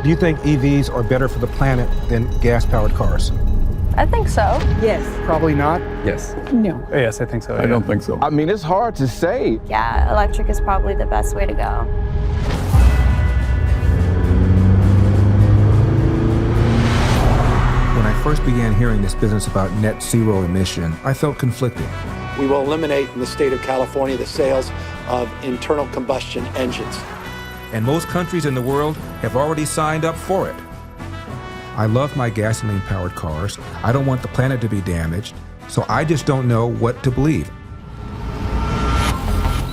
Do you think EVs are better for the planet than gas-powered cars? I think so. Yes. Probably not. Yes. No. Yes, I think so. I don't think so. I mean, it's hard to say. Yeah, electric is probably the best way to go. When I first began hearing this business about net zero emission, I felt conflicted. We will eliminate in the state of California the sales of internal combustion engines. And most countries in the world have already signed up for it. I love my gasoline-powered cars. I don't want the planet to be damaged, so I just don't know what to believe.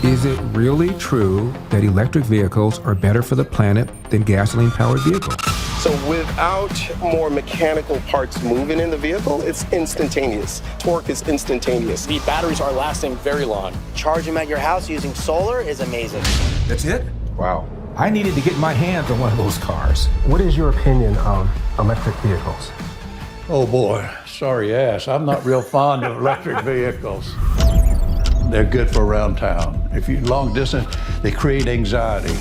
Is it really true that electric vehicles are better for the planet than gasoline-powered vehicles? So without more mechanical parts moving in the vehicle, it's instantaneous. Torque is instantaneous. The batteries are lasting very long. Charging them at your house using solar is amazing. That's it? Wow. I needed to get my hands on one of those cars. What is your opinion of electric vehicles? Oh boy, sorry ass. I'm not real fond of electric vehicles. They're good for around town. If you long distance, they create anxiety.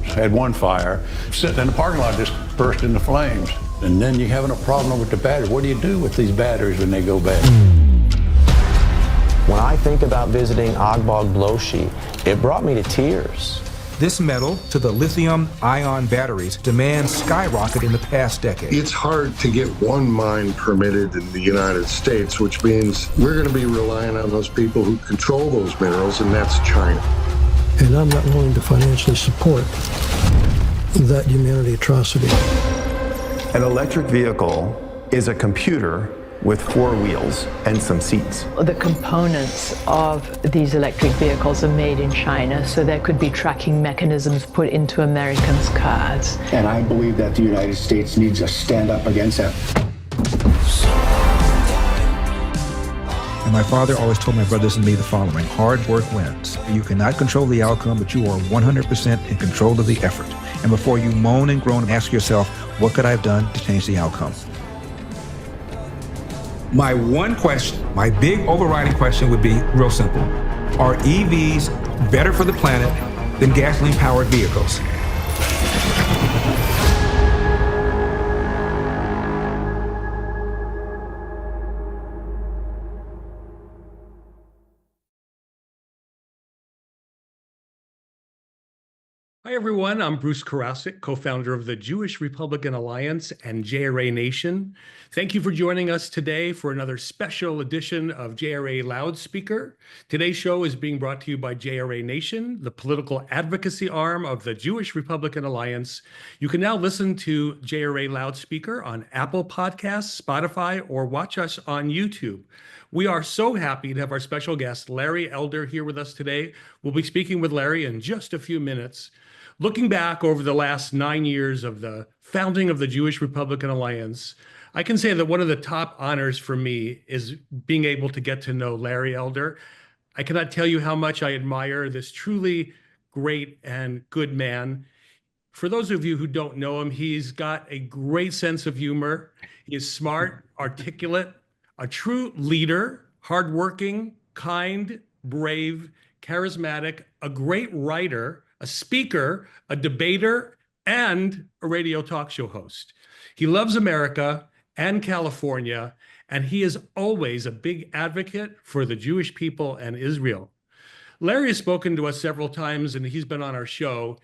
Had one fire, sitting in the parking lot just burst into flames. And then you're having a problem with the battery. What do you do with these batteries when they go bad? When I think about visiting Ogbog Bloshi, it brought me to tears. This metal to the lithium-ion batteries demand skyrocketed in the past decade. It's hard to get one mine permitted in the United States, which means we're going to be relying on those people who control those minerals, and that's China. And I'm not willing to financially support that humanity atrocity. An electric vehicle is a computer with 4 wheels and some seats. The components of these electric vehicles are made in China, so there could be tracking mechanisms put into Americans' cars. And I believe that the United States needs to stand up against that. And my father always told my brothers and me the following: hard work wins. You cannot control the outcome, but you are 100% in control of the effort. And before you moan and groan, ask yourself, what could I have done to change the outcome? My one question, my big overriding question would be real simple. Are EVs better for the planet than gasoline-powered vehicles? Hi, everyone. I'm Bruce Karasik, co-founder of the Jewish Republican Alliance and JRA Nation. Thank you for joining us today for another special edition of JRA Loudspeaker. Today's show is being brought to you by JRA Nation, the political advocacy arm of the Jewish Republican Alliance. You can now listen to JRA Loudspeaker on Apple Podcasts, Spotify, or watch us on YouTube. We are so happy to have our special guest, Larry Elder, here with us today. We'll be speaking with Larry in just a few minutes. Looking back over the last 9 years of the founding of the Jewish Republican Alliance, I can say that one of the top honors for me is being able to get to know Larry Elder. I cannot tell you how much I admire this truly great and good man. For those of you who don't know him, he's got a great sense of humor. He is smart, articulate, a true leader, hardworking, kind, brave, charismatic, a great writer, a speaker, a debater, and a radio talk show host. He loves America and California, and he is always a big advocate for the Jewish people and Israel. Larry has spoken to us several times, and he's been on our show.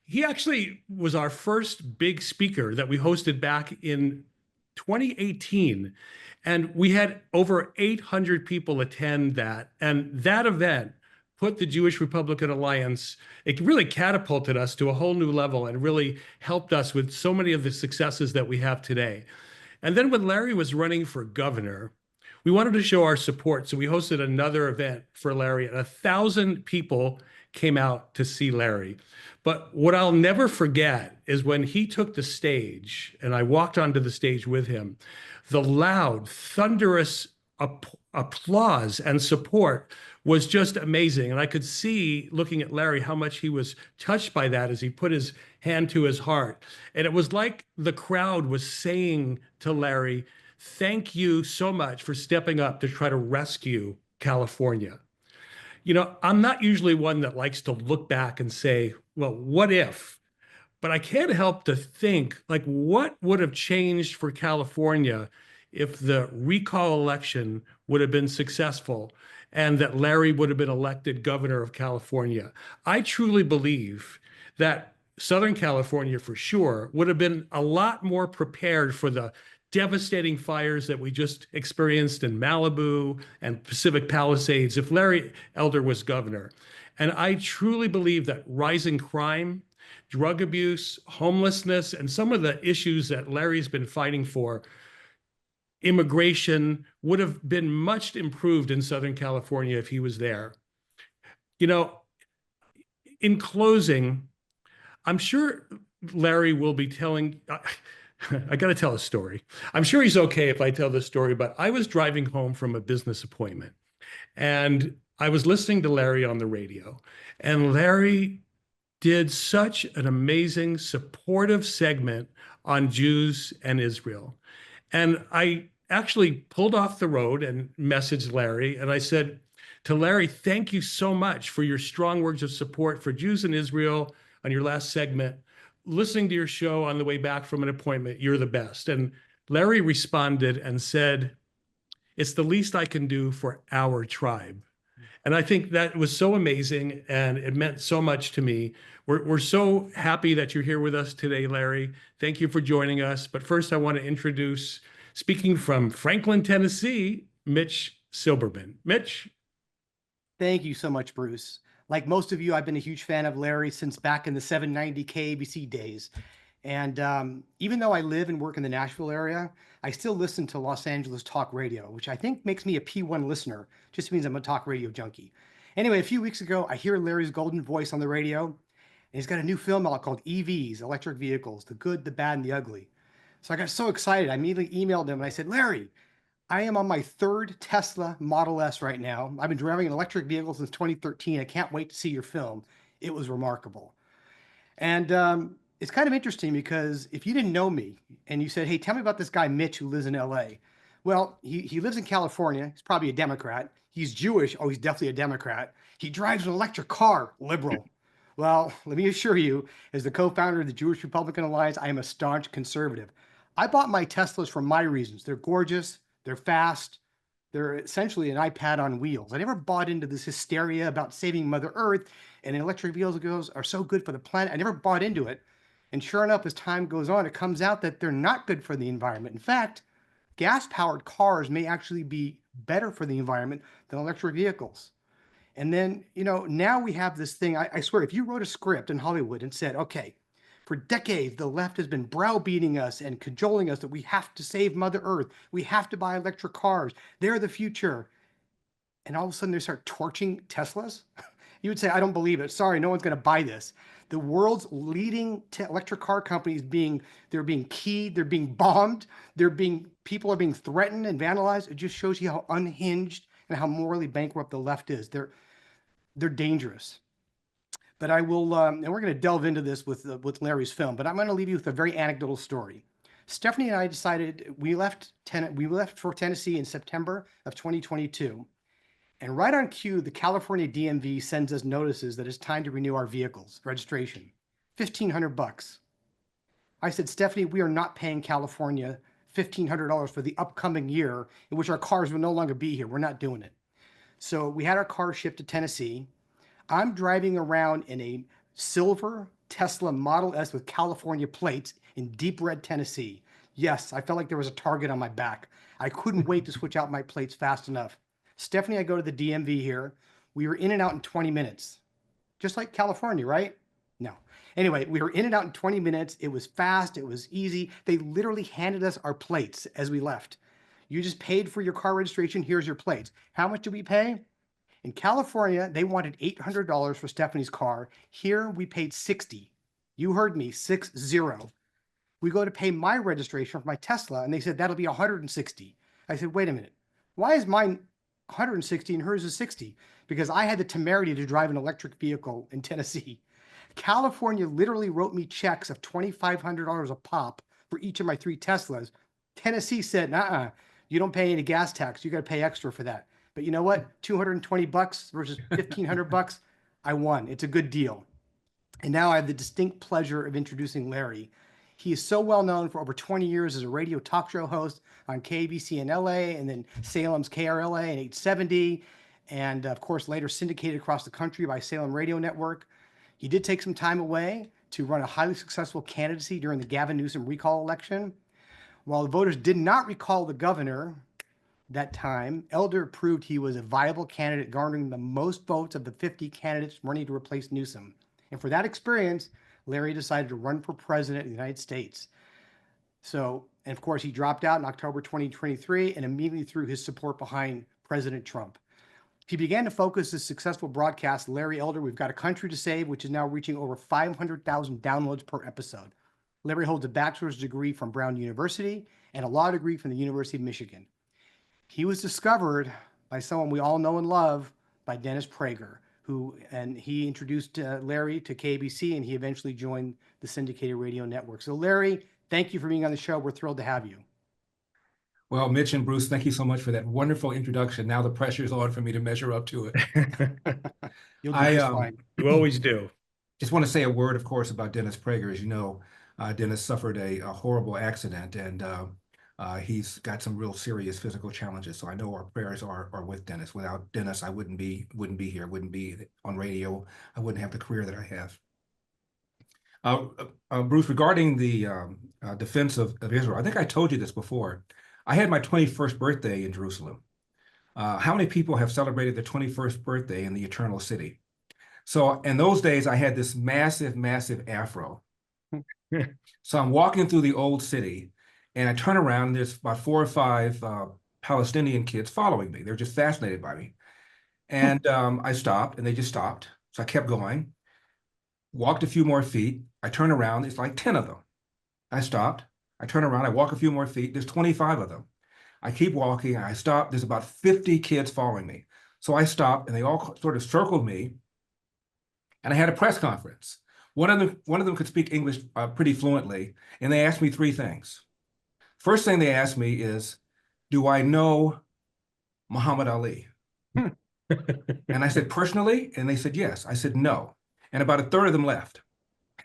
He actually was our first big speaker that we hosted back in 2018, and we had over 800 people attend that. And that event put the Jewish Republican Alliance, it really catapulted us to a whole new level and really helped us with so many of the successes that we have today. And then when Larry was running for governor, we wanted to show our support. So we hosted another event for Larry, and 1,000 people came out to see Larry. But what I'll never forget is when he took the stage and I walked onto the stage with him, the loud, thunderous applause and support was just amazing. And I could see, looking at Larry, how much he was touched by that as he put his hand to his heart. And it was like the crowd was saying to Larry, thank you so much for stepping up to try to rescue California. You know, I'm not usually one that likes to look back and say, well, what if? But I can't help to think, like, what would have changed for California if the recall election would have been successful and that Larry would have been elected governor of California? I truly believe that Southern California, for sure, would have been a lot more prepared for the devastating fires that we just experienced in Malibu and Pacific Palisades if Larry Elder was governor. And I truly believe that rising crime, drug abuse, homelessness, and some of the issues that Larry's been fighting for, immigration, would have been much improved in Southern California if he was there. You know, in closing, I'm sure Larry will be telling, I got to tell a story. I'm sure he's okay if I tell this story, but I was driving home from a business appointment and I was listening to Larry on the radio, and Larry did such an amazing supportive segment on Jews and Israel. And I actually pulled off the road and messaged Larry, and I said to Larry, thank you so much for your strong words of support for Jews in Israel on your last segment. Listening to your show on the way back from an appointment, you're the best. And Larry responded and said, it's the least I can do for our tribe. And I think that was so amazing, and it meant so much to me. We're so happy that you're here with us today, Larry. Thank you for joining us. But first, I want to introduce, speaking from Franklin, Tennessee, Mitch Silberman. Mitch. Thank you so much, Bruce. Like most of you, I've been a huge fan of Larry since back in the 790 KABC days. And even though I live and work in the Nashville area, I still listen to Los Angeles talk radio, which I think makes me a P1 listener. Just means I'm a talk radio junkie. Anyway, a few weeks ago, I hear Larry's golden voice on the radio, and he's got a new film out called EVs, Electric Vehicles, the Good, the Bad, and the Ugly. So I got so excited. I immediately emailed him and I said, Larry, I am on my third Tesla Model S right now. I've been driving an electric vehicle since 2013. I can't wait to see your film. It was remarkable. And it's kind of interesting because if you didn't know me and you said, hey, tell me about this guy, Mitch, who lives in LA. Well, he lives in California. He's probably a Democrat. He's Jewish. Oh, he's definitely a Democrat. He drives an electric car, liberal. Well, let me assure you, as the co-founder of the Jewish Republican Alliance, I am a staunch conservative. I bought my Teslas for my reasons. They're gorgeous. They're fast. They're essentially an iPad on wheels. I never bought into this hysteria about saving Mother Earth and electric vehicles are so good for the planet. I never bought into it. And sure enough, as time goes on, it comes out that they're not good for the environment. In fact, gas-powered cars may actually be better for the environment than electric vehicles. And then, you know, now we have this thing. I swear, if you wrote a script in Hollywood and said, okay, for decades, the left has been browbeating us and cajoling us that we have to save Mother Earth. We have to buy electric cars. They're the future. And all of a sudden they start torching Teslas. You would say, I don't believe it. Sorry, no one's going to buy this. The world's leading electric car companies they're being keyed, they're being bombed, people are being threatened and vandalized. It just shows you how unhinged and how morally bankrupt the left is. They're dangerous. But I will, and we're going to delve into this with Larry's film, but I'm going to leave you with a very anecdotal story. Stephanie and I decided we left for Tennessee in September of 2022. And right on cue, the California DMV sends us notices that it's time to renew our vehicles, registration, $1,500. I said, Stephanie, we are not paying California $1,500 for the upcoming year in which our cars will no longer be here. We're not doing it. So we had our car shipped to Tennessee. I'm driving around in a silver Tesla Model S with California plates in deep red Tennessee. Yes, I felt like there was a target on my back. I couldn't wait to switch out my plates fast enough. Stephanie, I go to the DMV here. We were in and out in 20 minutes. Just like California, right? No. Anyway, we were in and out in 20 minutes. It was fast. It was easy. They literally handed us our plates as we left. You just paid for your car registration. Here's your plates. How much did we pay? In California, they wanted $800 for Stephanie's car. Here, we paid $60. You heard me, 60. We go to pay my registration for my Tesla, and they said, that'll be $160. I said, wait a minute. Why is mine $160 and hers is $60? Because I had the temerity to drive an electric vehicle in Tennessee. California literally wrote me checks of $2,500 a pop for each of my 3 Teslas. Tennessee said, you don't pay any gas tax. You got to pay extra for that. But you know what? $220 versus $1,500. I won. It's a good deal. And now I have the distinct pleasure of introducing Larry. He is so well known for over 20 years as a radio talk show host on KBC in LA, and then Salem's KRLA and 870, and of course later syndicated across the country by Salem Radio Network. He did take some time away to run a highly successful candidacy during the Gavin Newsom recall election. While the voters did not recall the governor that time, Elder proved he was a viable candidate, garnering the most votes of the 50 candidates running to replace Newsom. And for that experience, Larry decided to run for president of the United States. So, and of course, he dropped out in October 2023 and immediately threw his support behind President Trump. He began to focus his successful broadcast, Larry Elder, We've Got a Country to Save, which is now reaching over 500,000 downloads per episode. Larry holds a bachelor's degree from Brown University and a law degree from the University of Michigan. He was discovered by someone we all know and love, by Dennis Prager, he introduced Larry to KBC, and he eventually joined the syndicated radio network. So Larry, thank you for being on the show. We're thrilled to have you. Well, Mitch and Bruce, thank you so much for that wonderful introduction. Now the pressure's on for me to measure up to it. You'll do just fine. You always do. Just want to say a word, of course, about Dennis Prager. As you know, Dennis suffered a horrible accident, and he's got some real serious physical challenges. So I know our prayers are with Dennis. Without Dennis, I wouldn't be here, wouldn't be on radio. I wouldn't have the career that I have. Bruce, regarding the defense of Israel, I think I told you this before. I had my 21st birthday in Jerusalem. How many people have celebrated their 21st birthday in the Eternal City? So in those days, I had this massive, massive afro. So I'm walking through the old city, and I turn around, and there's about 4 or 5 Palestinian kids following me. They're just fascinated by me. And I stopped, and they just stopped. So I kept going, walked a few more feet. I turn around, it's like 10 of them. I stopped. I turn around, I walk a few more feet. There's 25 of them. I keep walking, I stop. There's about 50 kids following me. So I stopped, and they all sort of circled me, and I had a press conference. One of them could speak English pretty fluently, and they asked me 3 things. First thing they asked me is, do I know Muhammad Ali? And I said, personally? And they said, yes. I said, no. And about a third of them left.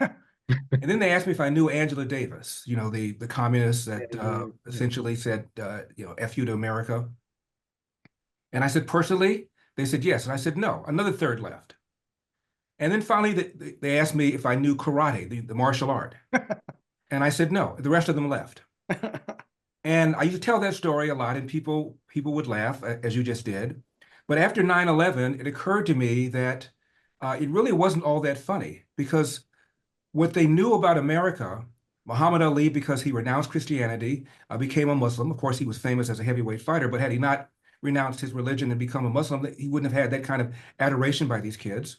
And then they asked me if I knew Angela Davis, you know, the communist that essentially said, F you to America. And I said, personally? They said, yes. And I said, no. Another third left. And then finally, they asked me if I knew karate, the martial art. And I said, no. The rest of them left. And I used to tell that story a lot, and people would laugh, as you just did. But after 9/11, it occurred to me that it really wasn't all that funny, because what they knew about America, Muhammad Ali, because he renounced Christianity, became a Muslim. Of course, he was famous as a heavyweight fighter, but had he not renounced his religion and become a Muslim, he wouldn't have had that kind of adoration by these kids.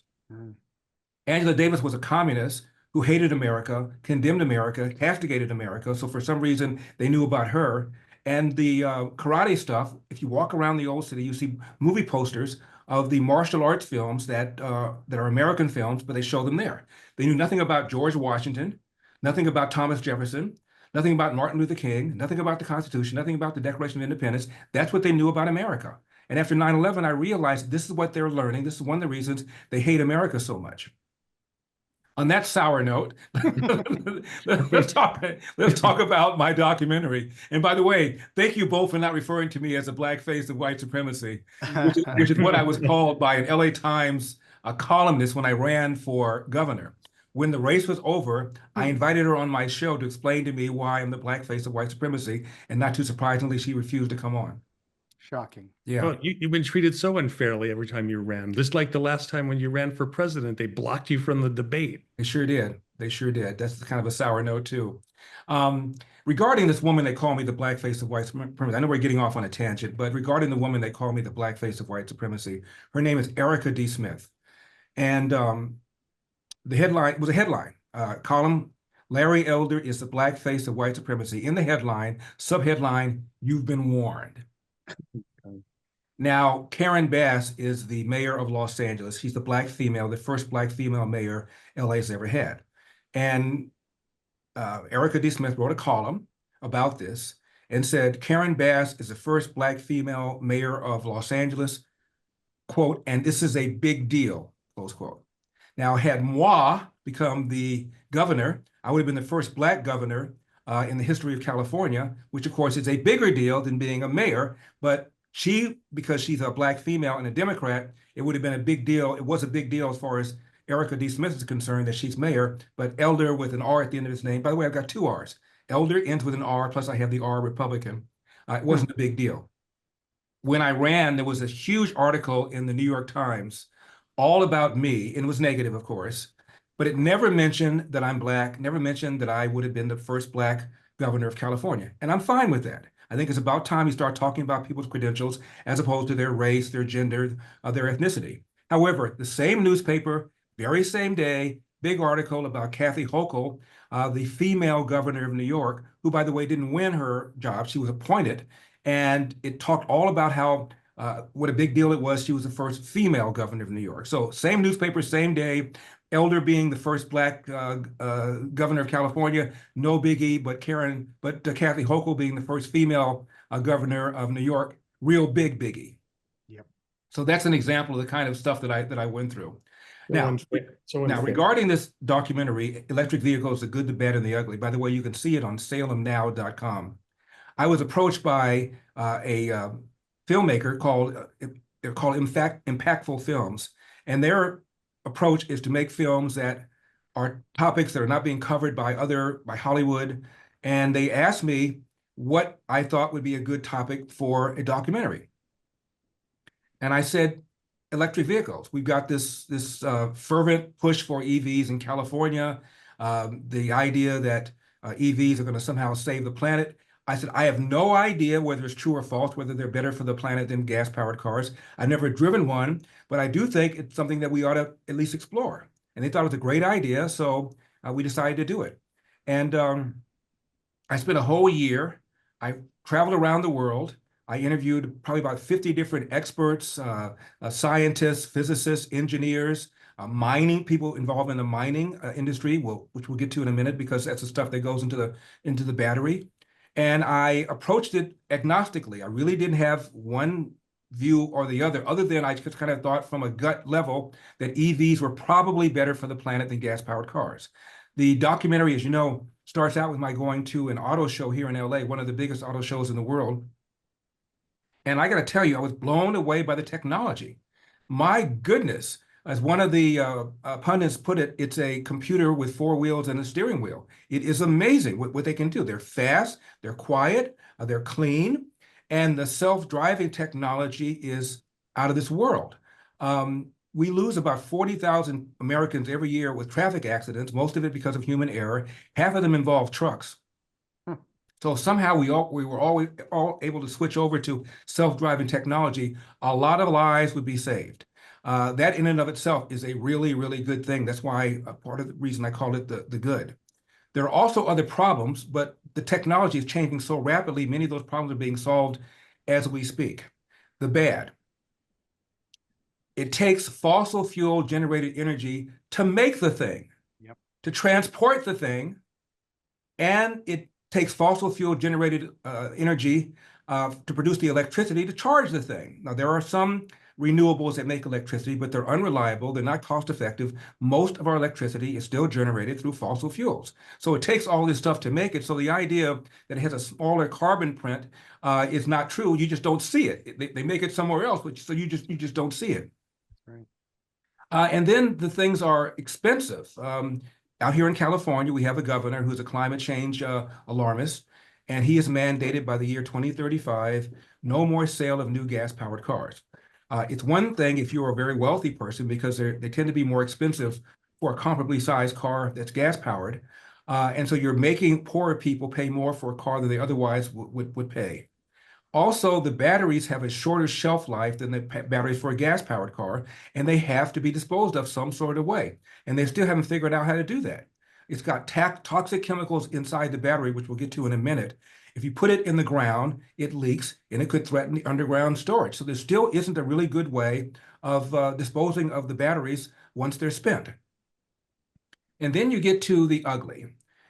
Angela Davis was a communist who hated America, condemned America, castigated America. So for some reason, they knew about her. And the karate stuff, if you walk around the old city, you see movie posters of the martial arts films that are American films, but they show them there. They knew nothing about George Washington, nothing about Thomas Jefferson, nothing about Martin Luther King, nothing about the Constitution, nothing about the Declaration of Independence. That's what they knew about America. And after 9/11, I realized this is what they're learning. This is one of the reasons they hate America so much. On that sour note, let's talk about my documentary. And by the way, thank you both for not referring to me as a black face of white supremacy, which is what I was called by an LA Times columnist when I ran for governor. When the race was over, I invited her on my show to explain to me why I'm the black face of white supremacy, and not too surprisingly, she refused to come on. Shocking. Yeah. Well, you've been treated so unfairly every time you ran. Just like the last time when you ran for president, they blocked you from the debate. They sure did. They sure did. That's kind of a sour note, too. Regarding this woman they call me the black face of white supremacy, I know we're getting off on a tangent, but regarding the woman they call me the black face of white supremacy, her name is Erica D. Smith. And the headline was a headline column, Larry Elder is the black face of white supremacy. In the headline, subheadline, you've been warned. Now, Karen Bass is the mayor of Los Angeles. She's the black female, the first black female mayor LA's ever had. And Erica D. Smith wrote a column about this and said, Karen Bass is the first black female mayor of Los Angeles, quote, and this is a big deal, close quote. Now, had moi become the governor. I would have been the first black governor in the history of California, which of course is a bigger deal than being a mayor. But because she's a black female and a Democrat, it would have been a big deal. It was a big deal as far as Erica D. Smith is concerned that she's mayor, but Elder with an R at the end of his name. By the way, I've got 2 R's. Elder ends with an R, plus I have the R Republican. It wasn't a big deal. When I ran, there was a huge article in the New York Times all about me, and it was negative, of course, but it never mentioned that I'm black, never mentioned that I would have been the first black governor of California. And I'm fine with that. I think it's about time you start talking about people's credentials as opposed to their race, their gender, their ethnicity. However, the same newspaper, very same day, big article about Kathy Hochul, the female governor of New York, who, by the way, didn't win her job. She was appointed. And it talked all about how what a big deal it was. She was the first female governor of New York. So same newspaper, same day. Elder being the first black governor of California, no biggie. But Kathy Hochul being the first female governor of New York, real big biggie. Yep. So that's an example of the kind of stuff that I went through. Now, Now, regarding this documentary, Electric Vehicles, the Good, the Bad, and the Ugly, by the way, you can see it on salemnow.com. I was approached by a filmmaker called Impactful Films, and their approach is to make films that are topics that are not being covered by Hollywood. And they asked me what I thought would be a good topic for a documentary. And I said, electric vehicles. We've got this fervent push for EVs in California, the idea that EVs are going to somehow save the planet. I said, I have no idea whether it's true or false, whether they're better for the planet than gas-powered cars. I've never driven one, but I do think it's something that we ought to at least explore. And they thought it was a great idea, so we decided to do it. And I spent a whole year. I traveled around the world. I interviewed probably about 50 different experts, scientists, physicists, engineers, mining people involved in the mining industry, which we'll get to in a minute because that's the stuff that goes into the battery. And I approached it agnostically. I really didn't have one view or the other than I just kind of thought from a gut level that EVs were probably better for the planet than gas-powered cars. The documentary, as you know, starts out with my going to an auto show here in LA, one of the biggest auto shows in the world. And I got to tell you, I was blown away by the technology. My goodness, as one of the pundits put it, it's a computer with 4 wheels and a steering wheel. It is amazing what they can do. They're fast, they're quiet, they're clean, and the self-driving technology is out of this world. We lose about 40,000 Americans every year with traffic accidents, most of it because of human error. Half of them involve trucks. So somehow we were all able to switch over to self-driving technology. A lot of lives would be saved. That in and of itself is a really, really good thing. That's why part of the reason I called it the good. There are also other problems, but the technology is changing so rapidly, many of those problems are being solved as we speak. The bad. It takes fossil fuel generated energy to make the thing, to transport the thing, and it takes fossil fuel generated energy to produce the electricity to charge the thing. Now, there are some renewables that make electricity, but they're unreliable. They're not cost effective. Most of our electricity is still generated through fossil fuels. So it takes all this stuff to make it. So the idea that it has a smaller carbon print is not true. You just don't see it. They make it somewhere else, so you just don't see it. Right. And then the things are expensive. Out here in California, we have a governor who's a climate change alarmist, and he is mandated by the year 2035, no more sale of new gas-powered cars. It's one thing if you're a very wealthy person because they tend to be more expensive for a comparably sized car that's gas-powered. And so you're making poorer people pay more for a car than they otherwise would pay. Also, the batteries have a shorter shelf life than the batteries for a gas-powered car, and they have to be disposed of some sort of way. And they still haven't figured out how to do that. It's got toxic chemicals inside the battery, which we'll get to in a minute. If you put it in the ground, it leaks, and it could threaten the underground storage. So there still isn't a really good way of disposing of the batteries once they're spent. And then you get to the ugly.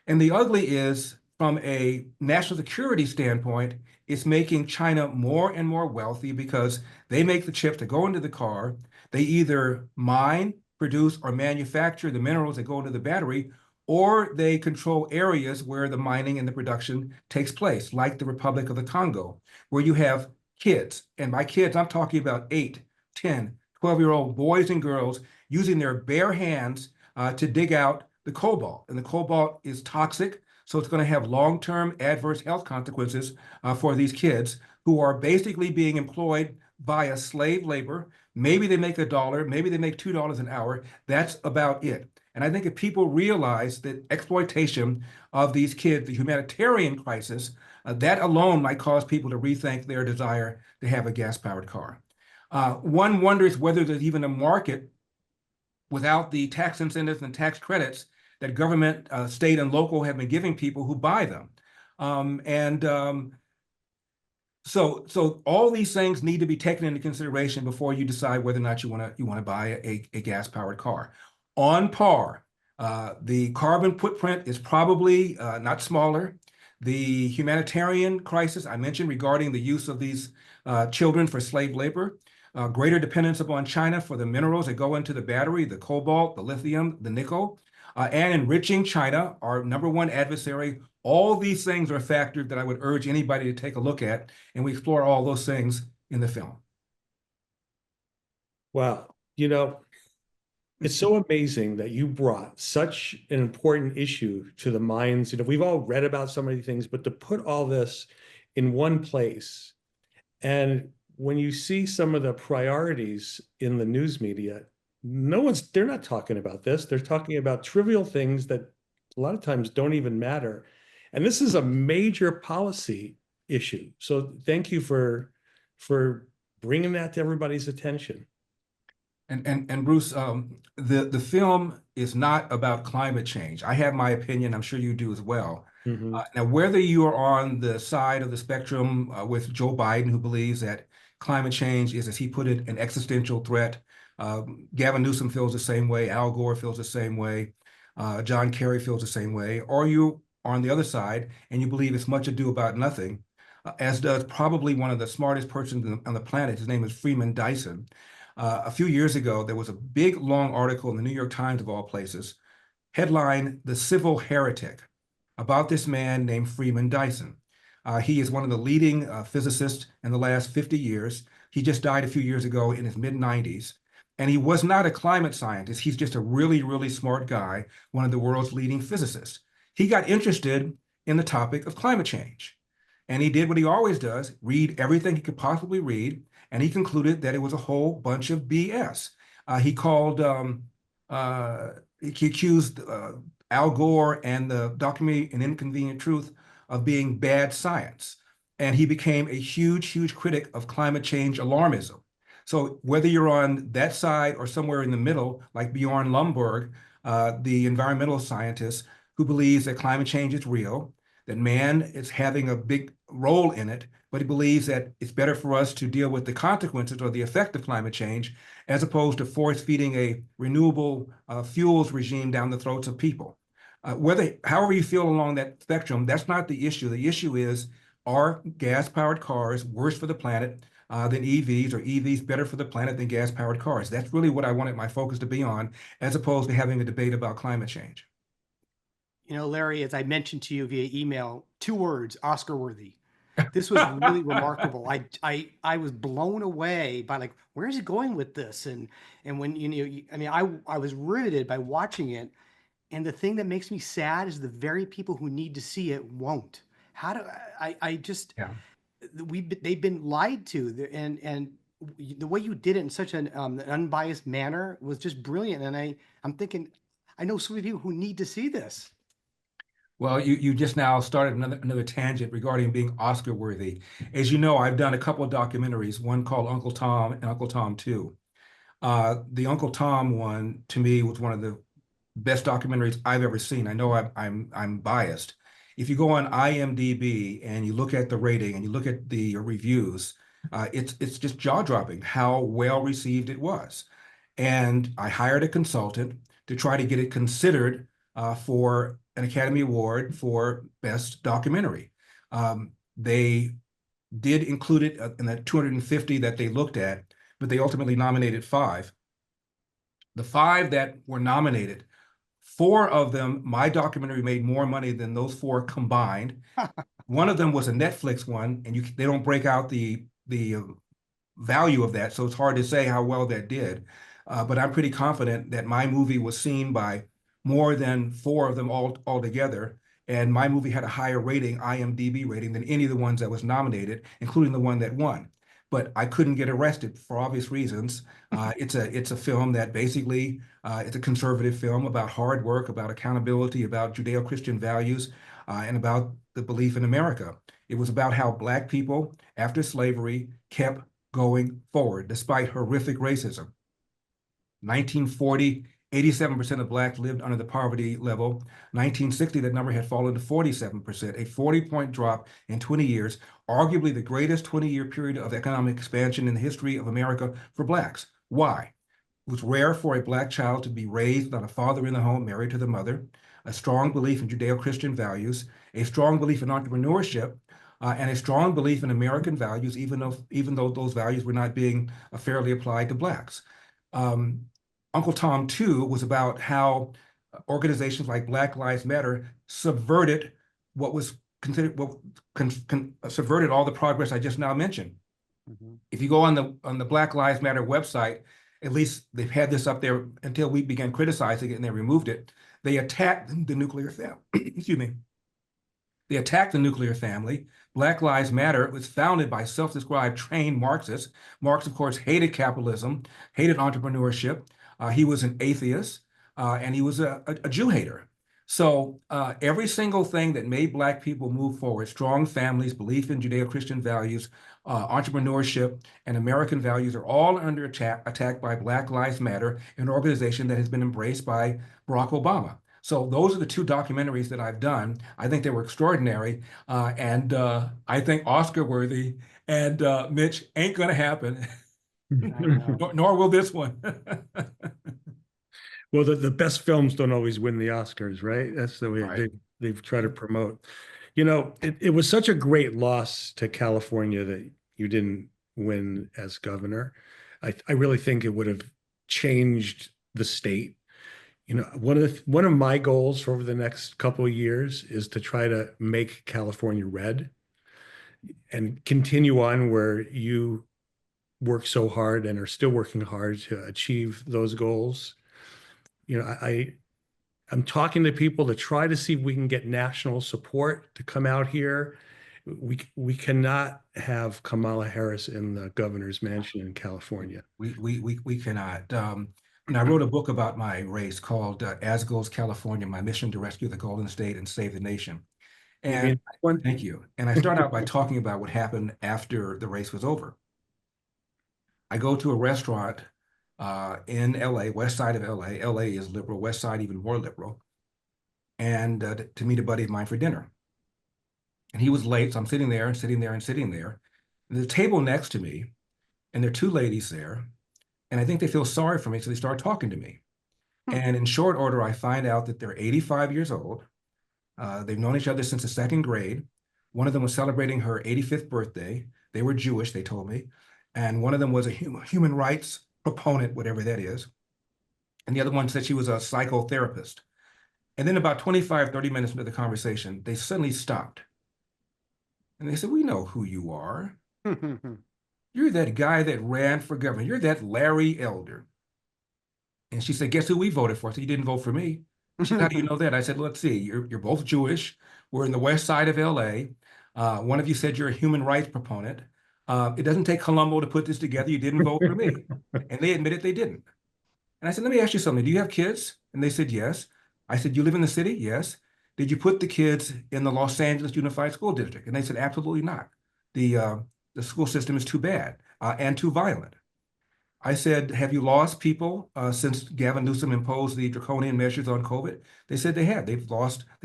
And the ugly is, from a national security standpoint, it's making China more and more wealthy because they make the chips to go into the car. They either mine produce or manufacture the minerals that go into the battery, or they control areas where the mining and the production takes place, like the Republic of the Congo, where you have kids. And by kids, I'm talking about 8, 10, 12-year-old boys and girls using their bare hands to dig out the cobalt. And the cobalt is toxic, so it's going to have long-term adverse health consequences for these kids who are basically being employed via slave labor. Maybe they make $1, maybe they make $2 an hour. That's about it. And I think if people realize that exploitation of these kids, the humanitarian crisis, that alone might cause people to rethink their desire to have a gas-powered car. One wonders whether there's even a market without the tax incentives and tax credits that government, state and local have been giving people who buy them. So all these things need to be taken into consideration before you decide whether or not you want to buy a gas-powered car. On par, the carbon footprint is probably not smaller. The humanitarian crisis I mentioned regarding the use of these children for slave labor, greater dependence upon China for the minerals that go into the battery, the cobalt, the lithium, the nickel, and enriching China, our #1 adversary. All these things are factors that I would urge anybody to take a look at, and we explore all those things in the film. Wow. You know, it's so amazing that you brought such an important issue to the minds. You know, we've all read about so many things, but to put all this in one place, and when you see some of the priorities in the news media, they're not talking about this. They're talking about trivial things that a lot of times don't even matter. And this is a major policy issue. So thank you for bringing that to everybody's attention. And Bruce, the film is not about climate change. I have my opinion. I'm sure you do as well. Now, whether you are on the side of the spectrum with Joe Biden, who believes that climate change is, as he put it, an existential threat, Gavin Newsom feels the same way, Al Gore feels the same way, John Kerry feels the same way, or you are on the other side and you believe it's much ado about nothing, as does probably one of the smartest persons on the planet. His name is Freeman Dyson. A few years ago, there was a big, long article in the New York Times, of all places, headline, "The Civil Heretic," about this man named Freeman Dyson. He is one of the leading physicists in the last 50 years. He just died a few years ago in his mid-90s. And he was not a climate scientist. He's just a really, really smart guy, one of the world's leading physicists. He got interested in the topic of climate change. And he did what he always does, read everything he could possibly read, and he concluded that it was a whole bunch of BS. He accused Al Gore and the documentary An Inconvenient Truth of being bad science. And he became a huge, huge critic of climate change alarmism. So whether you're on that side or somewhere in the middle, like Bjorn Lomborg, the environmental scientist who believes that climate change is real, that man is having a big role in it, but he believes that it's better for us to deal with the consequences or the effect of climate change as opposed to force feeding a renewable fuels regime down the throats of people. However you feel along that spectrum, that's not the issue. The issue is, are gas-powered cars worse for the planet than EVs, or EVs better for the planet than gas-powered cars? That's really what I wanted my focus to be on, as opposed to having a debate about climate change. You know, Larry, as I mentioned to you via email, 2 words, Oscar worthy. This was really remarkable. I was blown away by, like, where is he going with this? And when, you know, I mean, I was riveted by watching it. And the thing that makes me sad is the very people who need to see it won't. How do I just, yeah. They've been lied to, and the way you did it in such an unbiased manner was just brilliant. And I'm thinking, I know so many people who need to see this. Well, you just now started another tangent regarding being Oscar worthy. As you know, I've done a couple of documentaries, one called Uncle Tom and Uncle Tom 2. The Uncle Tom one, to me, was one of the best documentaries I've ever seen. I know I'm biased. If you go on IMDb and you look at the rating and you look at the reviews, it's just jaw-dropping how well received it was. And I hired a consultant to try to get it considered for an Academy Award for Best Documentary. They did include it in the 250 that they looked at, but they ultimately nominated 5. The 5 that were nominated, 4 of them, my documentary made more money than those 4 combined. One of them was a Netflix one, and they don't break out the value of that, so it's hard to say how well that did. But I'm pretty confident that my movie was seen by more than 4 of them all together. And my movie had a higher rating, IMDb rating, than any of the ones that was nominated, including the one that won. But I couldn't get arrested for obvious reasons. It's a film that basically, it's a conservative film about hard work, about accountability, about Judeo-Christian values, and about the belief in America. It was about how Black people, after slavery, kept going forward despite horrific racism. 1940, 87% of Blacks lived under the poverty level. 1960, that number had fallen to 47%, a 40-point drop in 20 years, arguably the greatest 20-year period of economic expansion in the history of America for Blacks. Why? It was rare for a Black child to be raised without a father in the home, married to the mother, a strong belief in Judeo-Christian values, a strong belief in entrepreneurship, and a strong belief in American values, even though those values were not being fairly applied to Blacks. Uncle Tom 2 was about how organizations like Black Lives Matter subverted what was considered, subverted all the progress I just now mentioned. If you go on the Black Lives Matter website, at least they've had this up there until we began criticizing it and they removed it. They attacked the nuclear family. Excuse me. They attacked the nuclear family. Black Lives Matter was founded by self-described trained Marxists. Marx, of course, hated capitalism, hated entrepreneurship. He was an atheist, and he was a Jew hater. So every single thing that made Black people move forward, strong families, belief in Judeo-Christian values, entrepreneurship, and American values are all under attack by Black Lives Matter, an organization that has been embraced by Barack Obama. So those are the 2 documentaries that I've done. I think they were extraordinary, and I think Oscar-worthy. And Mitch, ain't gonna happen, nor will this one. Well, the best films don't always win the Oscars, right? That's the way Right. they've tried to promote. You know, it was such a great loss to California that you didn't win as governor. I really think it would have changed the state. You know, one of my goals for over the next couple of years is to try to make California red and continue on where you work so hard and are still working hard to achieve those goals. You know, I'm talking to people to try to see if we can get national support to come out here. We cannot have Kamala Harris in the governor's mansion in California. We cannot. And I wrote a book about my race called As Goes California, My Mission to Rescue the Golden State and Save the Nation. And thank you. And I start out by talking about what happened after the race was over. I go to a restaurant in LA, west side of LA. LA is liberal, west side even more liberal. And to meet a buddy of mine for dinner. And he was late, so I'm sitting there. And there's a table next to me, and there are 2 ladies there. And I think they feel sorry for me, so they start talking to me. And in short order, I find out that they're 85 years old. They've known each other since the 2nd grade. One of them was celebrating her 85th birthday. They were Jewish, they told me. And one of them was a human rights proponent, whatever that is. And the other one said she was a psychotherapist. And then about 25, 30 minutes into the conversation, they suddenly stopped. And they said, "We know who you are. You're that guy that ran for governor. You're that Larry Elder." And she said, "Guess who we voted for?" I said, "You didn't vote for me." She said, "How do you know that?" I said, "Let's see. You're both Jewish. We're in the west side of LA. One of you said you're a human rights proponent. It doesn't take Columbo to put this together. You didn't vote for me." And they admitted they didn't. And I said, "Let me ask you something. Do you have kids?" And they said, "Yes." I said, "You live in the city?" "Yes." "Did you put the kids in the Los Angeles Unified School District?" And they said, "Absolutely not. The school system is too bad and too violent." I said, "Have you lost people since Gavin Newsom imposed the draconian measures on COVID?" They said they have. They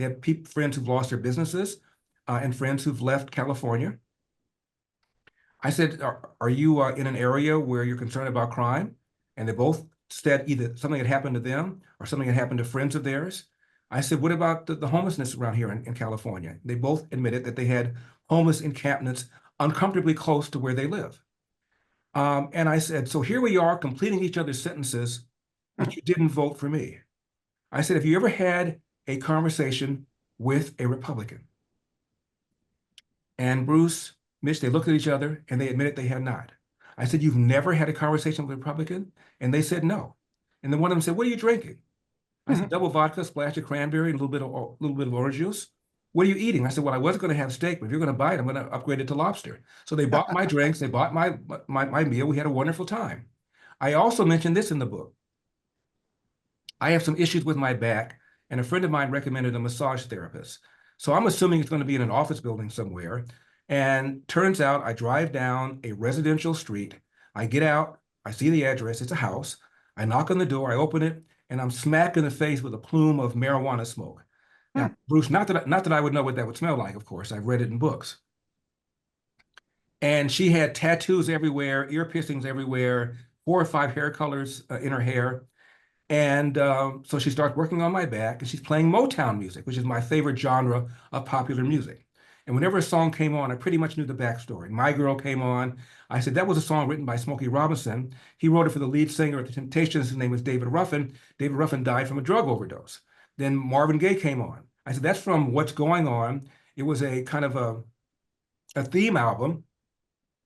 have friends who've lost their businesses and friends who've left California. I said, are you in an area where you're concerned about crime? And they both said either something had happened to them or something had happened to friends of theirs. I said, "What about the homelessness around here in California?" They both admitted that they had homeless encampments uncomfortably close to where they live. And I said, so here we are completing each other's sentences but you didn't vote for me. I said, have you ever had a conversation with a Republican? And Bruce, Mitch, they looked at each other and they admitted they had not. I said, you've never had a conversation with a Republican? And they said no. And then one of them said, what are you drinking? I said, double vodka, splash of cranberry, and a little bit of orange juice. What are you eating? I said, well, I was going to have steak, but if you're going to buy it, I'm going to upgrade it to lobster. So they bought my drinks, they bought my meal. We had a wonderful time. I also mentioned this in the book. I have some issues with my back, and a friend of mine recommended a massage therapist. So I'm assuming it's going to be in an office building somewhere. And turns out I drive down a residential street. I get out, I see the address, it's a house. I knock on the door, I open it, and I'm smacked in the face with a plume of marijuana smoke. Now, Bruce, not that I would know what that would smell like, of course. I've read it in books. And she had tattoos everywhere, ear piercings everywhere, 4 or 5 hair colors in her hair. And so she starts working on my back, and she's playing Motown music, which is my favorite genre of popular music. And whenever a song came on, I pretty much knew the backstory. My Girl came on. I said, that was a song written by Smokey Robinson. He wrote it for the lead singer of the Temptations. His name was David Ruffin. David Ruffin died from a drug overdose. Then Marvin Gaye came on. I said, that's from What's Going On. It was a kind of a theme album.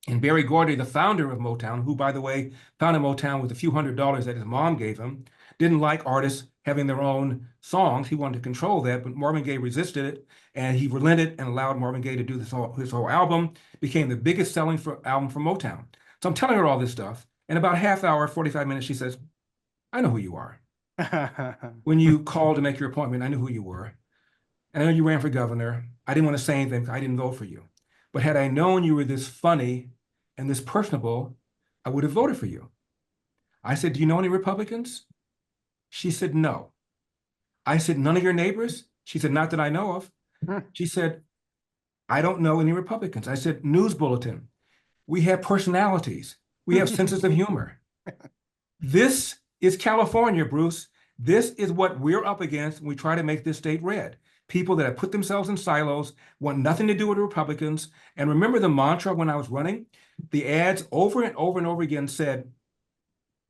And Berry Gordy, the founder of Motown, who, by the way, founded Motown with a few $100s that his mom gave him, didn't like artists having their own songs. He wanted to control that, but Marvin Gaye resisted it, and he relented and allowed Marvin Gaye to do his whole album. Became the biggest selling album for Motown. So I'm telling her all this stuff, and about half hour, 45 minutes, she says, I know who you are. When you called to make your appointment, I knew who you were. And I know you ran for governor. I didn't want to say anything because I didn't vote for you. But had I known you were this funny and this personable, I would have voted for you. I said, do you know any Republicans? She said, no. I said, none of your neighbors? She said, not that I know of. She said, I don't know any Republicans. I said, news bulletin. We have personalities. We have senses of humor. This is California, Bruce. This is what we're up against when we try to make this state red. People that have put themselves in silos, want nothing to do with the Republicans. And remember the mantra when I was running? The ads over and over and over again said,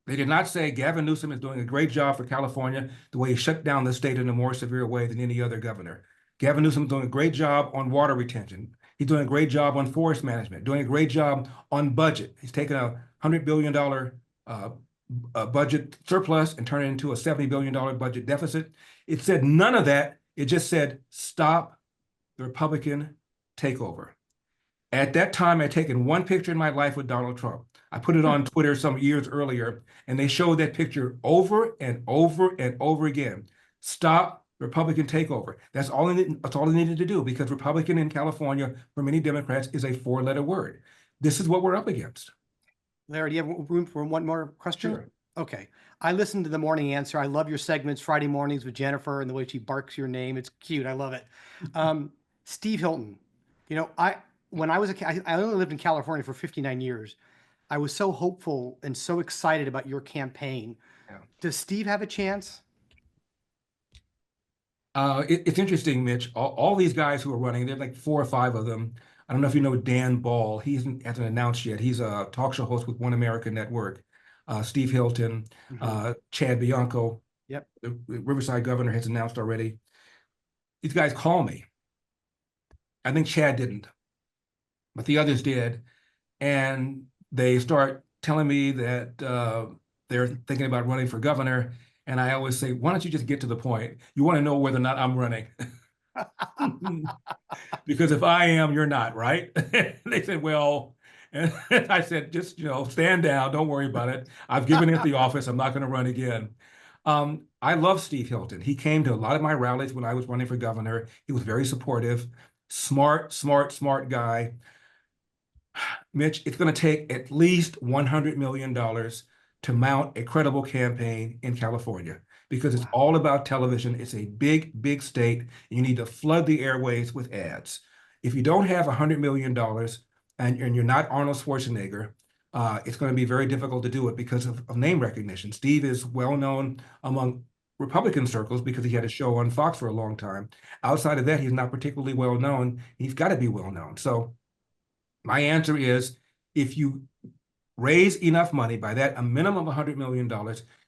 they did not say Gavin Newsom is doing a great job for California the way he shut down the state in a more severe way than any other governor. Gavin Newsom is doing a great job on water retention. He's doing a great job on forest management, doing a great job on budget. He's taken a $100 billion budget surplus and turned it into a $70 billion budget deficit. It said none of that. It just said, stop the Republican takeover. At that time, I'd taken one picture in my life with Donald Trump. I put it on Twitter some years earlier, and they showed that picture over and over and over again. Stop Republican takeover. That's all they needed to do, because Republican in California, for many Democrats, is a 4-letter word. This is what we're up against. Larry, do you have room for one more question? Sure. Okay. I listened to the Morning Answer. I love your segments, Friday mornings with Jennifer, and the way she barks your name. It's cute. I love it. Steve Hilton, you know, when I was I only lived in California for 59 years. I was so hopeful and so excited about your campaign. Yeah. Does Steve have a chance? It's interesting, Mitch. All these guys who are running, there are like 4 or 5 of them. I don't know if you know Dan Ball. He hasn't announced yet. He's a talk show host with One America Network. Steve Hilton, Chad Bianco. Yep. The Riverside governor has announced already. These guys call me. I think Chad didn't, but the others did. And they start telling me that they're thinking about running for governor. And I always say, why don't you just get to the point? You want to know whether or not I'm running. Because if I am, you're not, right? They said, well, and I said, just, stand down. Don't worry about it. I've given it the office. I'm not going to run again. I love Steve Hilton. He came to a lot of my rallies when I was running for governor. He was very supportive, smart guy. Mitch, it's going to take at least $100 million to mount a credible campaign in California, because it's all about television. It's a big, big state. And you need to flood the airways with ads. If you don't have $100 million and you're not Arnold Schwarzenegger, it's going to be very difficult to do it because of name recognition. Steve is well known among Republican circles because he had a show on Fox for a long time. Outside of that, he's not particularly well known. He's got to be well known. So my answer is, if you raise enough money, by that a minimum of $100 million,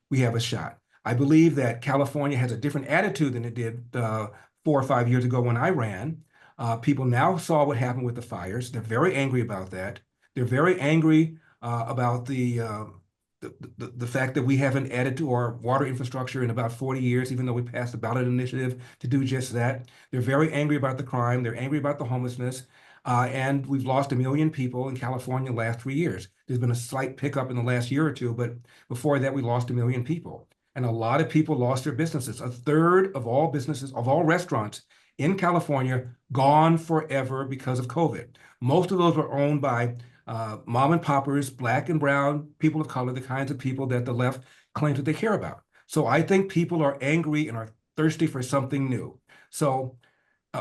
we have a shot. I believe that California has a different attitude than it did 4 or 5 years ago when I ran. People now saw what happened with the fires. They're very angry about that. They're very angry about the fact that we haven't added to our water infrastructure in about 40 years, even though we passed a ballot initiative to do just that. They're very angry about the crime. They're angry about the homelessness. And we've lost 1 million people in California in the last 3 years. There's been a slight pickup in the last year or two, but before that, we lost 1 million people. And a lot of people lost their businesses. A third of all businesses, of all restaurants in California, gone forever because of COVID. Most of those were owned by mom and poppers, black and brown, people of color, the kinds of people that the left claims that they care about. So I think people are angry and are thirsty for something new. So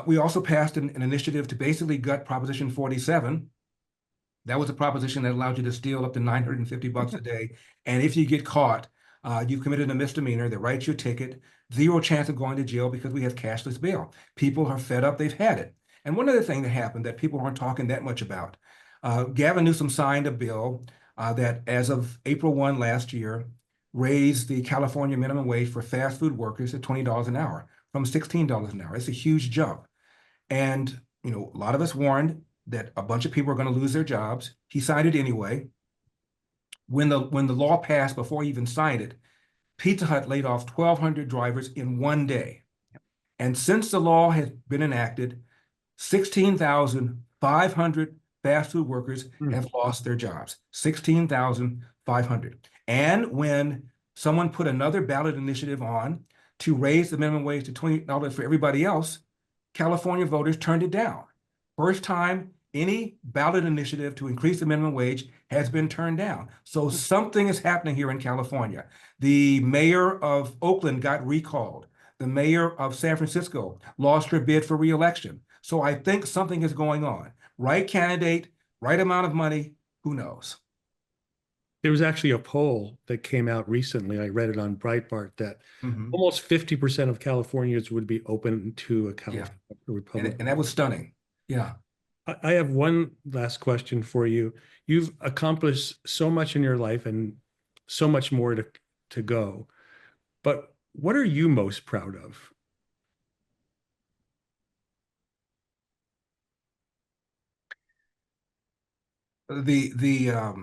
we also passed an initiative to basically gut Proposition 47. That was a proposition that allowed you to steal up to $950 a day. And if you get caught, you've committed a misdemeanor. They write you a ticket, 0 chance of going to jail because we have cashless bail. People are fed up. They've had it. And one other thing that happened that people aren't talking that much about, Gavin Newsom signed a bill that as of April 1 last year, raised the California minimum wage for fast food workers to $20 an hour from $16 an hour. It's a huge jump. And, you know, a lot of us warned that a bunch of people are going to lose their jobs. He signed it anyway. When the law passed, before he even signed it, Pizza Hut laid off 1,200 drivers in 1 day. And since the law has been enacted, 16,500 fast food workers have lost their jobs. 16,500. And when someone put another ballot initiative on to raise the minimum wage to $20 for everybody else, California voters turned it down. First time any ballot initiative to increase the minimum wage has been turned down. So something is happening here in California. The mayor of Oakland got recalled. The mayor of San Francisco lost her bid for re-election. So I think something is going on. Right candidate, right amount of money, who knows? There was actually a poll that came out recently. I read it on Breitbart that almost 50% of Californians would be open to a California Republican. And that was stunning. Yeah. I have one last question for you. You've accomplished so much in your life and so much more to go. But what are you most proud of? The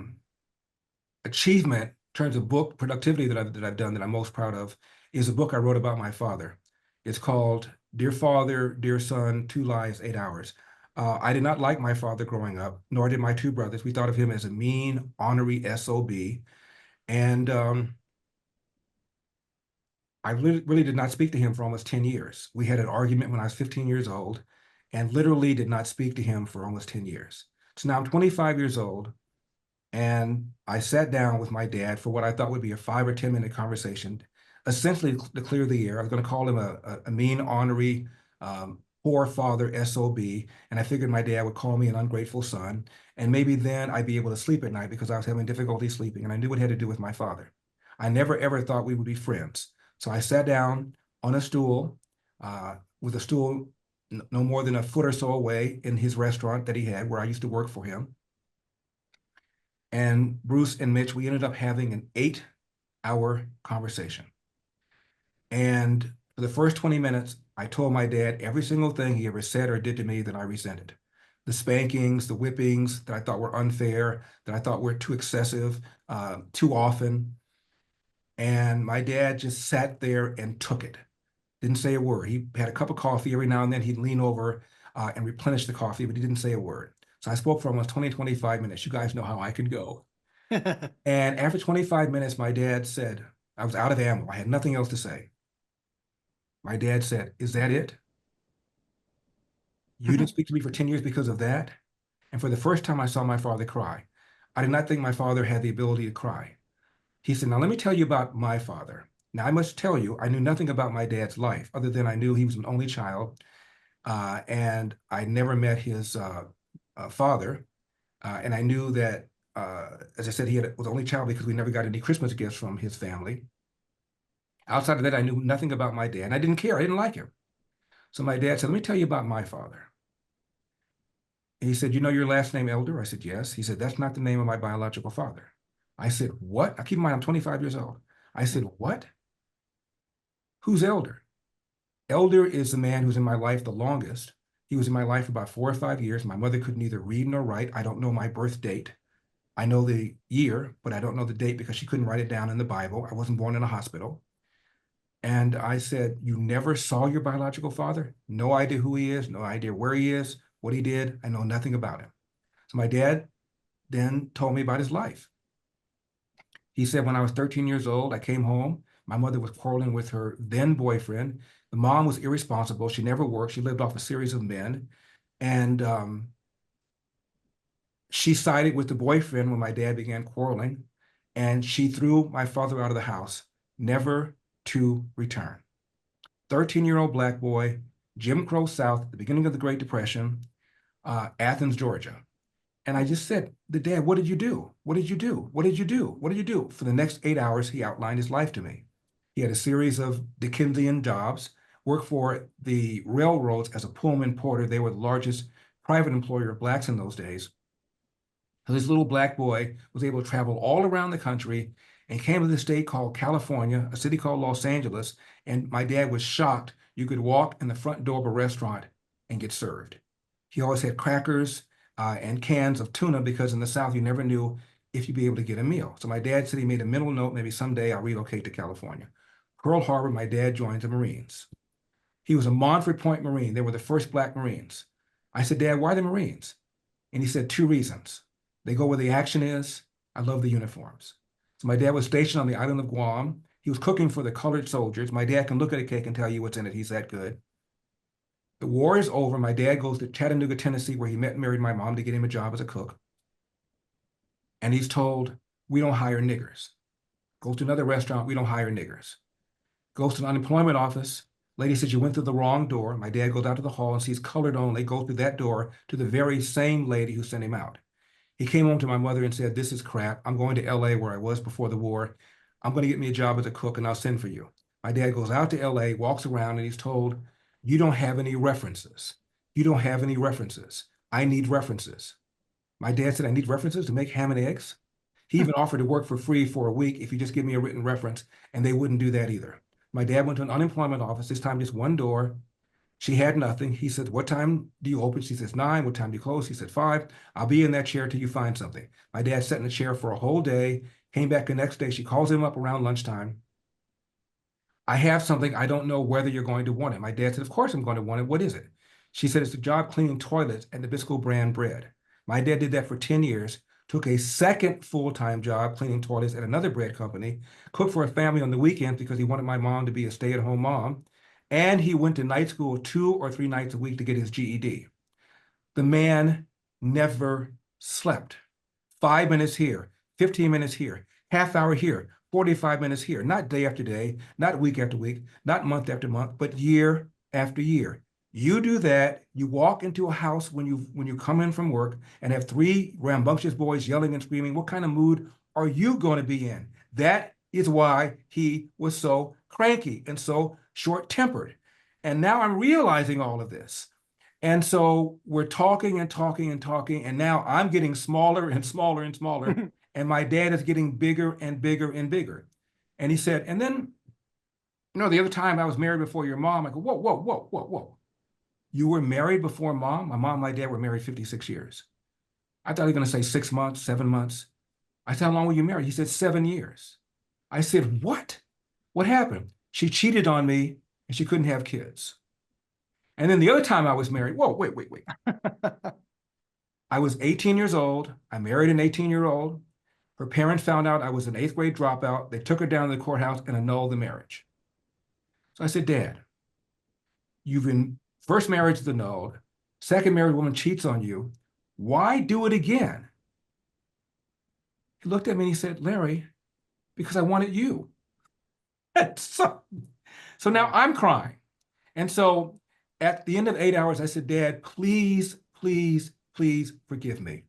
achievement in terms of book productivity that I've done that I'm most proud of is a book I wrote about my father. It's called Dear Father, Dear Son, 2 Lives, 8 Hours. I did not like my father growing up, nor did my 2 brothers. We thought of him as a mean, ornery SOB. And I really did not speak to him for almost 10 years. We had an argument when I was 15 years old and literally did not speak to him for almost 10 years. So now I'm 25 years old, and I sat down with my dad for what I thought would be a 5 or 10 minute conversation, essentially to clear the air. I was going to call him a mean, ornery, poor father SOB, and I figured my dad would call me an ungrateful son, and maybe then I'd be able to sleep at night because I was having difficulty sleeping, and I knew it had to do with my father. I never ever thought we would be friends. So I sat down on a stool, with a stool no more than a foot or so away in his restaurant that he had where I used to work for him. And Bruce and Mitch, we ended up having an 8-hour conversation. And for the first 20 minutes, I told my dad every single thing he ever said or did to me that I resented. The spankings, the whippings that I thought were unfair, that I thought were too excessive, too often. And my dad just sat there and took it. Didn't say a word. He had a cup of coffee every now and then. He'd lean over and replenish the coffee, but he didn't say a word. So I spoke for almost 20, 25 minutes. You guys know how I can go. And after 25 minutes, my dad said, I was out of ammo. I had nothing else to say. My dad said, "Is that it? You didn't speak to me for 10 years because of that?" And for the first time, I saw my father cry. I did not think my father had the ability to cry. He said, "Now let me tell you about my father. Now I must tell you, I knew nothing about my dad's life other than I knew he was an only child, and I never met his father. And I knew that, as I said, he was the only child because we never got any Christmas gifts from his family. Outside of that, I knew nothing about my dad, and I didn't care. I didn't like him. So my dad said, let me tell you about my father. And he said, you know your last name, Elder? I said, yes. He said, that's not the name of my biological father. I said, what? Now keep in mind, I'm 25 years old. I said, what? Who's Elder? Elder is the man who's in my life the longest. He was in my life for about 4 or 5 years. My mother could neither read nor write. I don't know my birth date. I know the year, but I don't know the date because she couldn't write it down in the Bible. I wasn't born in a hospital. And I said, you never saw your biological father? No idea who he is, no idea where he is, what he did. I know nothing about him. So my dad then told me about his life. He said, when I was 13 years old, I came home. My mother was quarreling with her then boyfriend. The mom was irresponsible. She never worked. She lived off a series of men. And she sided with the boyfriend when my dad began quarreling. And she threw my father out of the house, never to return. 13-year-old black boy, Jim Crow South, at the beginning of the Great Depression, Athens, Georgia. And I just said, Dad, what did you do? What did you do? What did you do? What did you do? For the next 8 hours, he outlined his life to me. He had a series of Dickensian jobs, worked for the railroads as a Pullman porter. They were the largest private employer of blacks in those days. So this little black boy was able to travel all around the country and came to the state called California, a city called Los Angeles. And my dad was shocked. You could walk in the front door of a restaurant and get served. He always had crackers and cans of tuna because in the South, you never knew if you'd be able to get a meal. So my dad said he made a mental note, maybe someday I'll relocate to California. Pearl Harbor, my dad joined the Marines. He was a Montford Point Marine. They were the first black Marines. I said, Dad, why the Marines? And he said, 2 reasons. They go where the action is. I love the uniforms. So my dad was stationed on the island of Guam. He was cooking for the colored soldiers. My dad can look at a cake and tell you what's in it. He's that good. The war is over. My dad goes to Chattanooga, Tennessee, where he met and married my mom to get him a job as a cook. And he's told, we don't hire niggers. Goes to another restaurant, we don't hire niggers. Goes to an unemployment office. Lady says, you went through the wrong door. My dad goes out to the hall and sees colored only, go through that door to the very same lady who sent him out. He came home to my mother and said, this is crap. I'm going to LA where I was before the war. I'm going to get me a job as a cook and I'll send for you. My dad goes out to LA, walks around, and he's told, you don't have any references. You don't have any references. I need references. My dad said, I need references to make ham and eggs. He even offered to work for free for a week if you just give me a written reference, and they wouldn't do that either. My dad went to an unemployment office, this time just one door. She had nothing. He said, what time do you open? She says, 9. What time do you close? He said, 5. I'll be in that chair till you find something. My dad sat in the chair for a whole day, came back the next day. She calls him up around lunchtime. I have something. I don't know whether you're going to want it. My dad said, of course I'm going to want it. What is it? She said, it's a job cleaning toilets and Nabisco brand bread. My dad did that for 10 years, took a second full-time job cleaning toilets at another bread company, cooked for a family on the weekends because he wanted my mom to be a stay-at-home mom. And he went to night school 2 or 3 nights a week to get his GED. The man never slept. 5 minutes here, 15 minutes here, half hour here, 45 minutes here, not day after day, not week after week, not month after month, but year after year. You do that, you walk into a house when you come in from work and have 3 rambunctious boys yelling and screaming, what kind of mood are you going to be in? That is why he was so cranky and so short-tempered. And now I'm realizing all of this. And so we're talking and talking and talking, and now I'm getting smaller and smaller and smaller, and my dad is getting bigger and bigger and bigger. And he said, and then, the other time I was married before your mom, I go, whoa, whoa, whoa, whoa, whoa. You were married before mom? My mom and my dad were married 56 years. I thought he was going to say 6 months, 7 months. I said, how long were you married? He said, 7 years. I said, what? What happened? She cheated on me and she couldn't have kids. And then the other time I was married, whoa, wait. I was 18 years old. I married an 18-year-old. Her parents found out I was an 8th grade dropout. They took her down to the courthouse and annulled the marriage. So I said, Dad, first marriage is annulled. Second married woman cheats on you. Why do it again? He looked at me and he said, Larry, because I wanted you. So now I'm crying. And so at the end of 8 hours, I said, Dad, please, please, please forgive me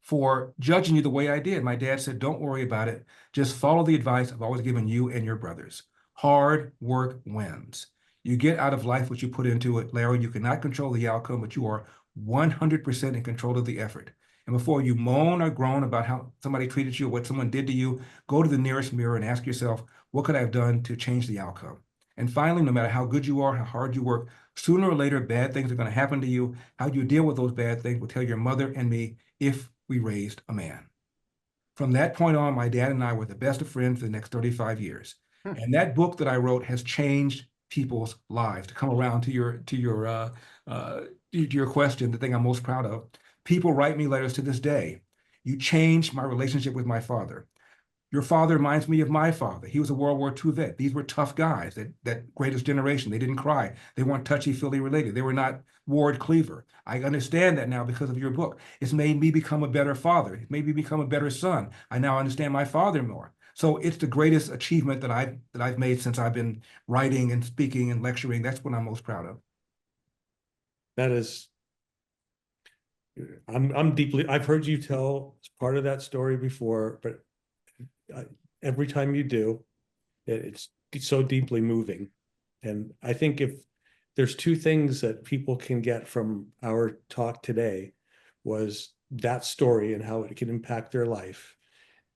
for judging you the way I did. My dad said, don't worry about it. Just follow the advice I've always given you and your brothers. Hard work wins. You get out of life what you put into it, Larry. You cannot control the outcome, but you are 100% in control of the effort. And before you moan or groan about how somebody treated you or what someone did to you, go to the nearest mirror and ask yourself, what could I have done to change the outcome? And finally, no matter how good you are, how hard you work, sooner or later, bad things are going to happen to you. How you deal with those bad things will tell your mother and me if we raised a man. From that point on, my dad and I were the best of friends for the next 35 years. And that book that I wrote has changed people's lives. To come around to your question, the thing I'm most proud of, people write me letters to this day. You changed my relationship with my father. Your father reminds me of my father. He was a World War II vet. These were tough guys, that greatest generation. They didn't cry. They weren't touchy-feely related. They were not Ward Cleaver. I understand that now because of your book. It's made me become a better father. It made me become a better son. I now understand my father more. So it's the greatest achievement that I've made since I've been writing and speaking and lecturing. That's what I'm most proud of. That is, I'm deeply, I've heard you tell part of that story before, but every time you do, it's so deeply moving. And I think if there's two things that people can get from our talk today, was that story and how it can impact their life,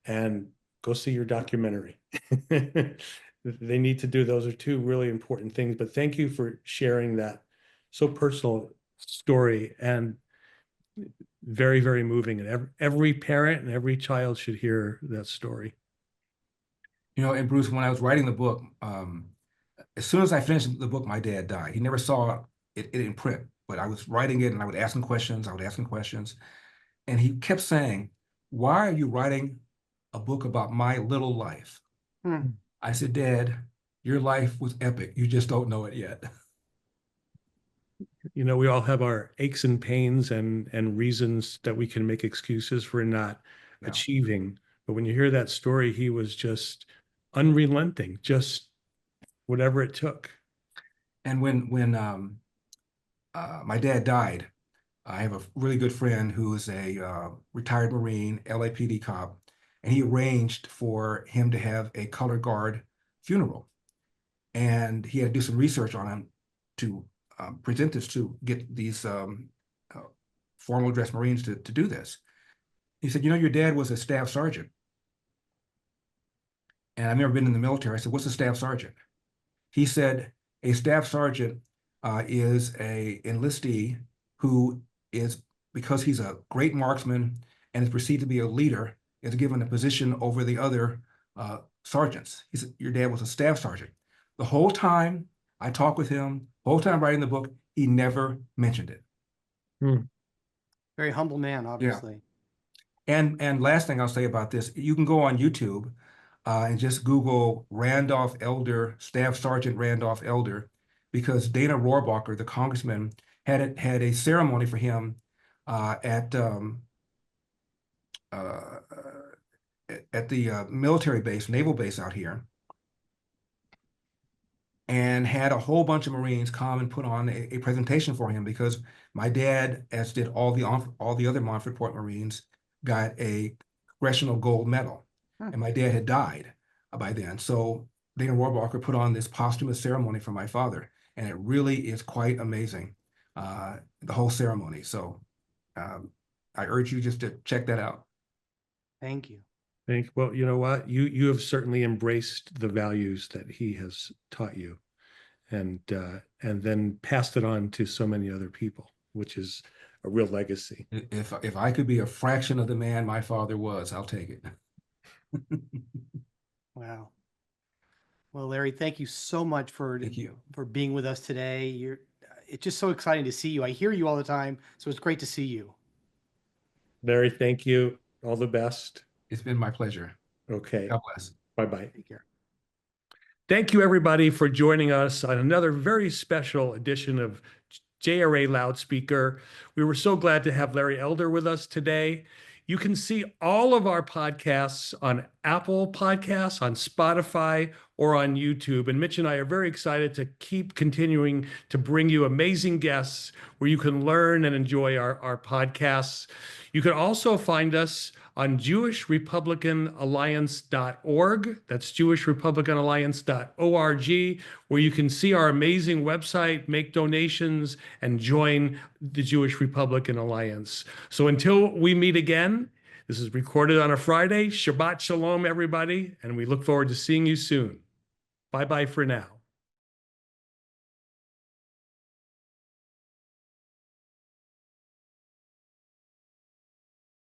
and go see your documentary. They need to do, those are two really important things. But thank you for sharing that so personal story, and very, very moving. And every parent and every child should hear that story. You know, and Bruce, when I was writing the book, as soon as I finished the book, my dad died. He never saw it in print, but I was writing it and I would ask him questions. And he kept saying, why are you writing a book about my little life? I said, Dad, your life was epic. You just don't know it yet. You know, we all have our aches and pains and reasons that we can make excuses for not achieving. But when you hear that story, he was just unrelenting, just whatever it took. And when my dad died, I have a really good friend who is a retired Marine, LAPD cop, and he arranged for him to have a color guard funeral. And he had to do some research on him to present this, to get these formal dress Marines to do this. He said, you know, your dad was a staff sergeant. And I've never been in the military. I said, what's a staff sergeant? He said, a staff sergeant is a enlistee who is, because he's a great marksman and is perceived to be a leader, is given a position over the other sergeants. He said, your dad was a staff sergeant. The whole time I talked with him, the whole time writing the book, he never mentioned it. Very humble man, obviously. Yeah. And last thing I'll say about this, you can go on YouTube and just Google Randolph Elder, Staff Sergeant Randolph Elder, because Dana Rohrabacher, the congressman, had a ceremony for him at the military base, naval base out here, and had a whole bunch of Marines come and put on a presentation for him, because my dad, as did all the other Montford Point Marines, got a Congressional Gold Medal. And my dad had died by then. So Dana Rohrabacher put on this posthumous ceremony for my father, and it really is quite amazing, the whole ceremony. So I urge you just to check that out. Thank you. Well, you know what? You have certainly embraced the values that he has taught you, and then passed it on to so many other people, which is a real legacy. If I could be a fraction of the man my father was, I'll take it. Wow. Well, Larry, thank you so much for being with us today. It's just so exciting to see you. I hear you all the time, so it's great to see you. Larry, thank you. All the best. It's been my pleasure. Okay. God bless. Bye-bye. Take care. Thank you, everybody, for joining us on another very special edition of JRA Loudspeaker. We were so glad to have Larry Elder with us today. You can see all of our podcasts on Apple Podcasts, on Spotify, or on YouTube. And Mitch and I are very excited to keep continuing to bring you amazing guests where you can learn and enjoy our podcasts. You can also find us on JewishRepublicanAlliance.org. That's JewishRepublicanAlliance.org, where you can see our amazing website, make donations, and join the Jewish Republican Alliance. So until we meet again, this is recorded on a Friday. Shabbat Shalom, everybody, and we look forward to seeing you soon. Bye-bye for now.